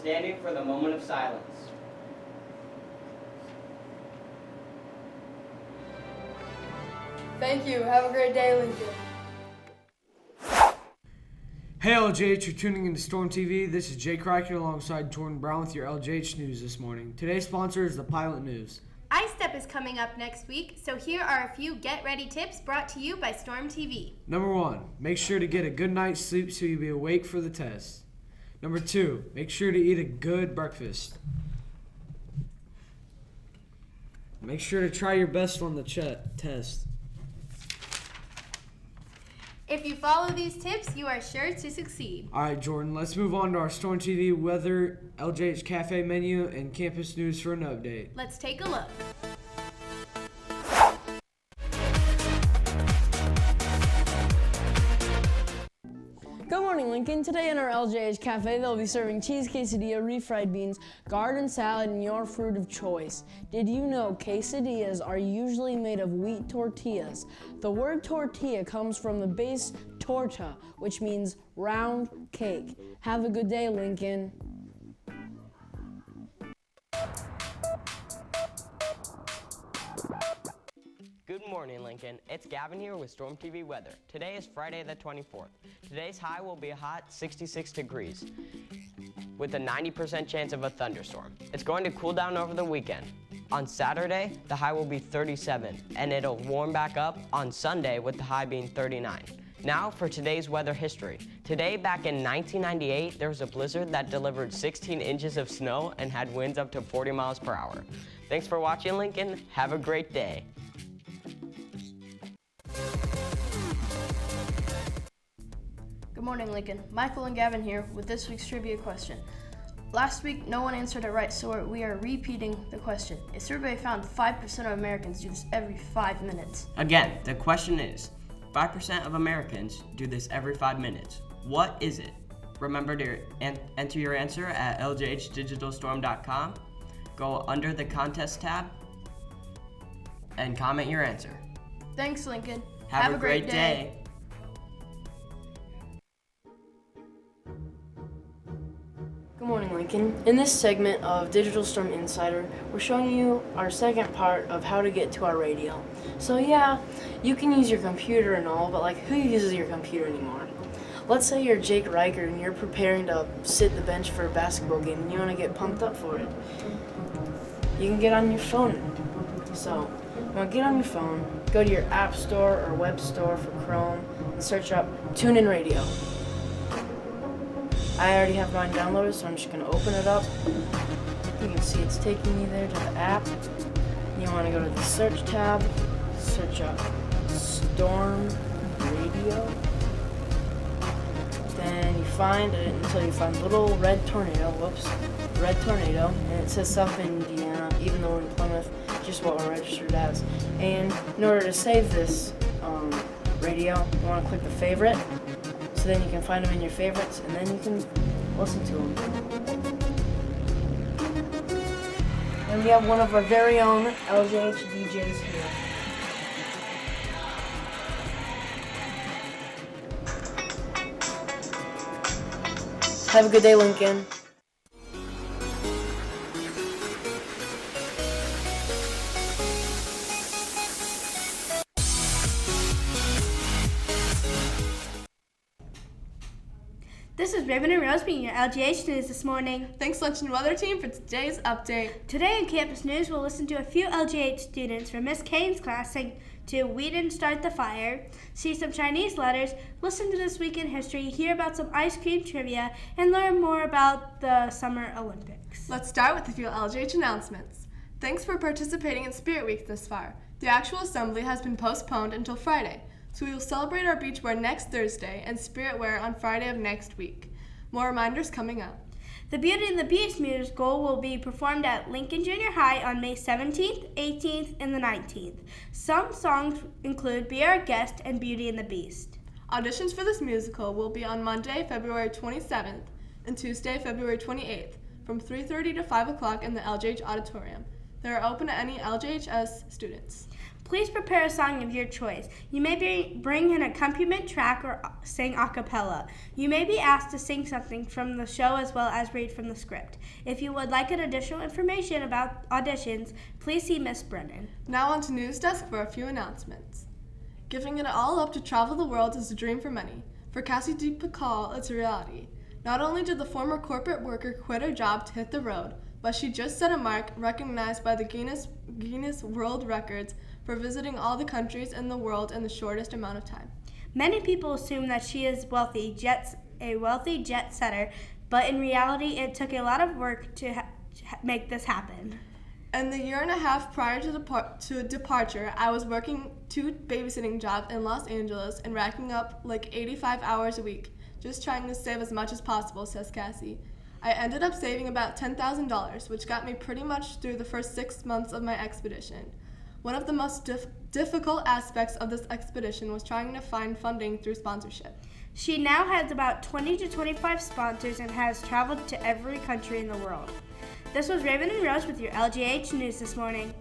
standing for the moment of silence. Thank you. Have a great day, Lincoln. Hey LJH, you're tuning into Storm TV. This is Jake Reicher alongside Jordan Brown with your LJH News this morning. Today's sponsor is the Pilot News. iStep is coming up next week, so here are a few get-ready tips brought to you by Storm TV. Number 1, make sure to get a good night's sleep so you'll be awake for the test. Number 2, make sure to eat a good breakfast. Make sure to try your best on the test. If you follow these tips, you are sure to succeed. All right, Jordan, let's move on to our Storm TV weather, LJH Cafe menu, and campus news for an update. Let's take a look. Good morning, Lincoln. Today in our LJH Cafe, they'll be serving cheese quesadilla, refried beans, garden salad, and your fruit of choice. Did you know quesadillas are usually made of wheat tortillas? The word tortilla comes from the base torta, which means round cake. Have a good day, Lincoln. Good morning, Lincoln. It's Gavin here with Storm TV weather. Today is Friday the 24th. Today's high will be a hot 66 degrees with a 90% chance of a thunderstorm. It's going to cool down over the weekend. On Saturday, the high will be 37, and it'll warm back up on Sunday with the high being 39. Now for today's weather history. Today, back in 1998, there was a blizzard that delivered 16 inches of snow and had winds up to 40 miles per hour. Thanks for watching, Lincoln. Have a great day. Good morning, Lincoln. Michael and Gavin here with this week's trivia question. Last week, no one answered it right, so we are repeating the question. A survey found 5% of Americans do this every 5 minutes. Again, the question is, 5% of Americans do this every 5 minutes. What is it? Remember to enter your answer at ljhdigitalstorm.com. Go under the contest tab and comment your answer. Thanks, Lincoln. Have a great day. Good morning, Lincoln. In this segment of Digital Storm Insider, we're showing you our second part of how to get to our radio. So yeah, you can use your computer and all, but who uses your computer anymore? Let's say you're Jake Reicher and you're preparing to sit the bench for a basketball game and you want to get pumped up for it. You can get on your phone. So, you want to get on your phone, go to your app store or web store for Chrome and search up TuneIn Radio. I already have mine downloaded, so I'm just going to open it up. You can see it's taking me there to the app. You want to go to the search tab, search up Storm Radio. Then you find it until you find little red tornado, red tornado, and it says South Indiana, even though we're in Plymouth, just what we're registered as. And in order to save this radio, you want to click the favorite. So then you can find them in your favorites, and then you can listen to them. And we have one of our very own LJH DJs here. Have a good day, Lincoln. This is Raven and Rose being your LGH News this morning. Thanks, Lunch and Weather Team, for today's update. Today in Campus News, we'll listen to a few LGH students from Miss Kane's class sing to We Didn't Start the Fire, see some Chinese letters, listen to This Week in History, hear about some ice cream trivia, and learn more about the Summer Olympics. Let's start with a few LGH announcements. Thanks for participating in Spirit Week this far. The actual assembly has been postponed until Friday, so we will celebrate our beach wear next Thursday and Spirit wear on Friday of next week. More reminders coming up. The Beauty and the Beast musical will be performed at Lincoln Junior High on May 17th, 18th, and the 19th. Some songs include Be Our Guest and Beauty and the Beast. Auditions for this musical will be on Monday, February 27th and Tuesday, February 28th from 3:30 to 5 o'clock in the LGH Auditorium. They are open to any LJHS students. Please prepare a song of your choice. You may bring an accompaniment track or sing a cappella. You may be asked to sing something from the show as well as read from the script. If you would like additional information about auditions, please see Miss Brennan. Now on to News Desk for a few announcements. Giving it all up to travel the world is a dream for many. For Cassie DePacal, it's a reality. Not only did the former corporate worker quit her job to hit the road, but she just set a mark recognized by the Guinness World Records for visiting all the countries in the world in the shortest amount of time. Many people assume that she is a wealthy jet setter, but in reality, it took a lot of work to make this happen. In the year and a half prior to departure, I was working 2 babysitting jobs in Los Angeles and racking up like 85 hours a week, just trying to save as much as possible, says Cassie. I ended up saving about $10,000, which got me pretty much through the first 6 months of my expedition. One of the most difficult aspects of this expedition was trying to find funding through sponsorship. She now has about 20 to 25 sponsors and has traveled to every country in the world. This was Raven and Rose with your LGH News this morning.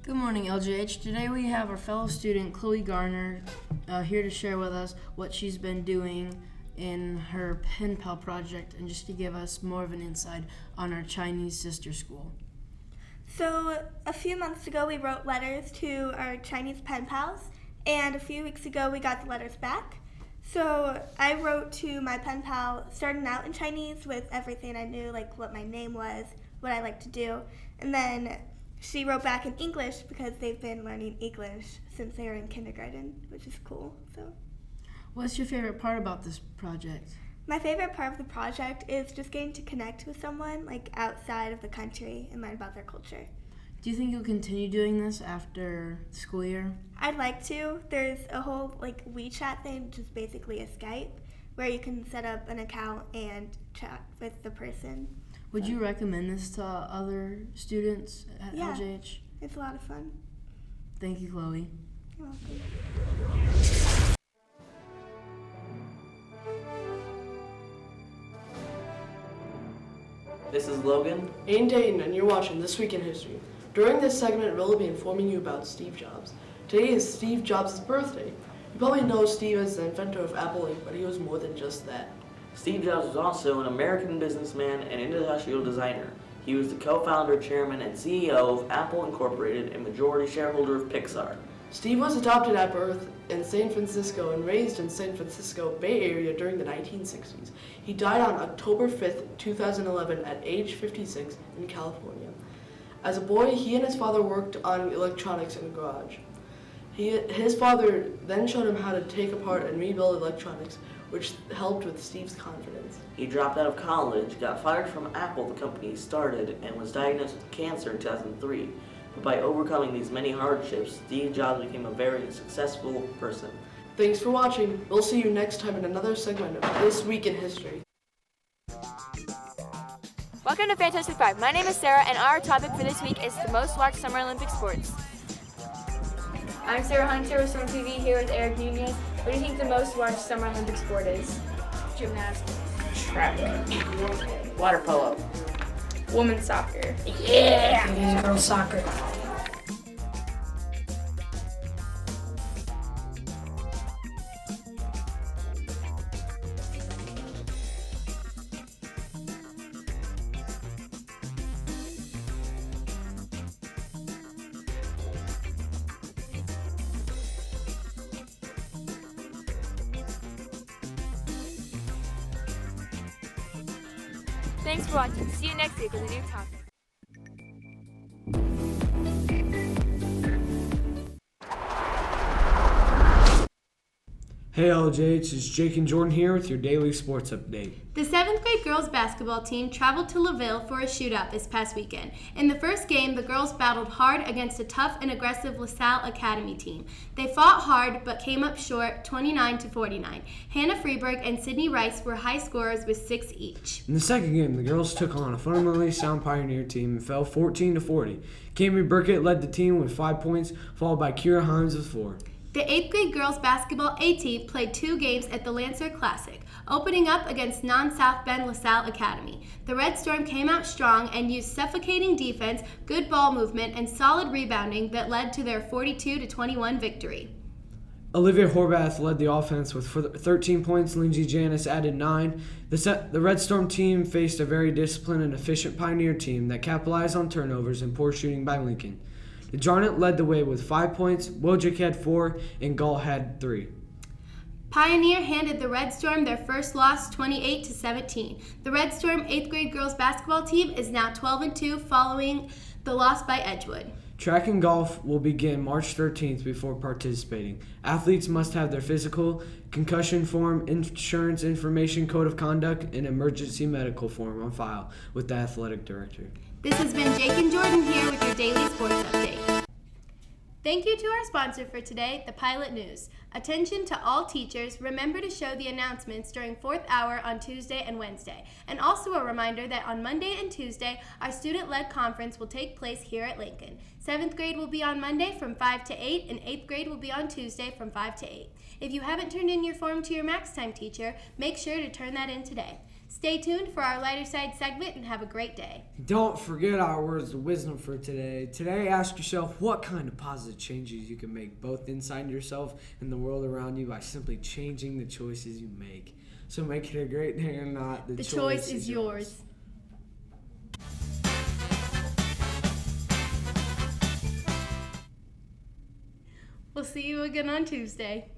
Good morning, LGH. Today we have our fellow student, Chloe Garner, here to share with us what she's been doing in her pen pal project and just to give us more of an insight on our Chinese sister school. So a few months ago we wrote letters to our Chinese pen pals, and a few weeks ago we got the letters back. So I wrote to my pen pal starting out in Chinese with everything I knew, like what my name was, what I like to do, and then she wrote back in English because they've been learning English since they were in kindergarten, which is cool. So, what's your favorite part about this project? My favorite part of the project is just getting to connect with someone like outside of the country and learn about their culture. Do you think you'll continue doing this after the school year? I'd like to. There's a whole like WeChat thing, which is basically a Skype, where you can set up an account and chat with the person. Would you recommend this to other students at LJH? It's a lot of fun. Thank you, Chloe. You're welcome. This is Logan. And Dayton, and you're watching This Week in History. During this segment, we'll be informing you about Steve Jobs. Today is Steve Jobs' birthday. You probably know Steve as the inventor of Apple Inc., but he was more than just that. Steve Jobs was also an American businessman and industrial designer. He was the co-founder, chairman, and CEO of Apple Incorporated and majority shareholder of Pixar. Steve was adopted at birth in San Francisco and raised in San Francisco Bay Area during the 1960s. He died on October 5th, 2011 at age 56 in California. As a boy, he and his father worked on electronics in a garage. His father then showed him how to take apart and rebuild electronics, which helped with Steve's confidence. He dropped out of college, got fired from Apple, the company he started, and was diagnosed with cancer in 2003. But by overcoming these many hardships, Steve Jobs became a very successful person. Thanks for watching. We'll see you next time in another segment of This Week in History. Welcome to Fantastic Five. My name is Sarah, and our topic for this week is the most watched Summer Olympic sports. I'm Sarah Hunter with Storm TV here with Eric Nunez. What do you think the most watched Summer Olympic sport is? Gymnastics. Track. Water polo. Women's soccer. Yeah! It is girls soccer. Thanks for watching. See you next week with a new topic. Hey LJH, it's Jake and Jordan here with your daily sports update. The 7th grade girls basketball team traveled to LaVille for a shootout this past weekend. In the first game, the girls battled hard against a tough and aggressive LaSalle Academy team. They fought hard but came up short 29-49. Hannah Freeberg and Sydney Rice were high scorers with 6 each. In the second game, the girls took on a fundamentally sound Pioneer team and fell 14-40. Cami Burkett led the team with 5 points, followed by Kira Hines with 4. The 8th grade girls basketball A team played 2 games at the Lancer Classic. opening up against non-South Bend LaSalle Academy. The Red Storm came out strong and used suffocating defense, good ball movement, and solid rebounding that led to their 42-21 victory. Olivia Horvath led the offense with 13 points. Lindsey Janis added 9. The Red Storm team faced a very disciplined and efficient Pioneer team that capitalized on turnovers and poor shooting by Lincoln. The Jarnet led the way with 5 points, Wojcik had 4, and Gall had 3. Pioneer handed the Red Storm their first loss 28-17. The Red Storm 8th grade girls basketball team is now 12-2 following the loss by Edgewood. Track and golf will begin March 13th before participating. Athletes must have their physical, concussion form, insurance information, code of conduct, and emergency medical form on file with the athletic director. This has been Jake and Jordan here with your daily sports update. Thank you to our sponsor for today, the Pilot News. Attention to all teachers, remember to show the announcements during 4th hour on Tuesday and Wednesday. And also a reminder that on Monday and Tuesday, our student-led conference will take place here at Lincoln. 7th grade will be on Monday from 5 to 8, and 8th grade will be on Tuesday from 5 to 8. If you haven't turned in your form to your Max Time teacher, make sure to turn that in today. Stay tuned for our lighter side segment and have a great day. Don't forget our words of wisdom for today. Today, ask yourself what kind of positive changes you can make both inside yourself and the world around you by simply changing the choices you make. So make it a great day or not. The choice is yours. We'll see you again on Tuesday.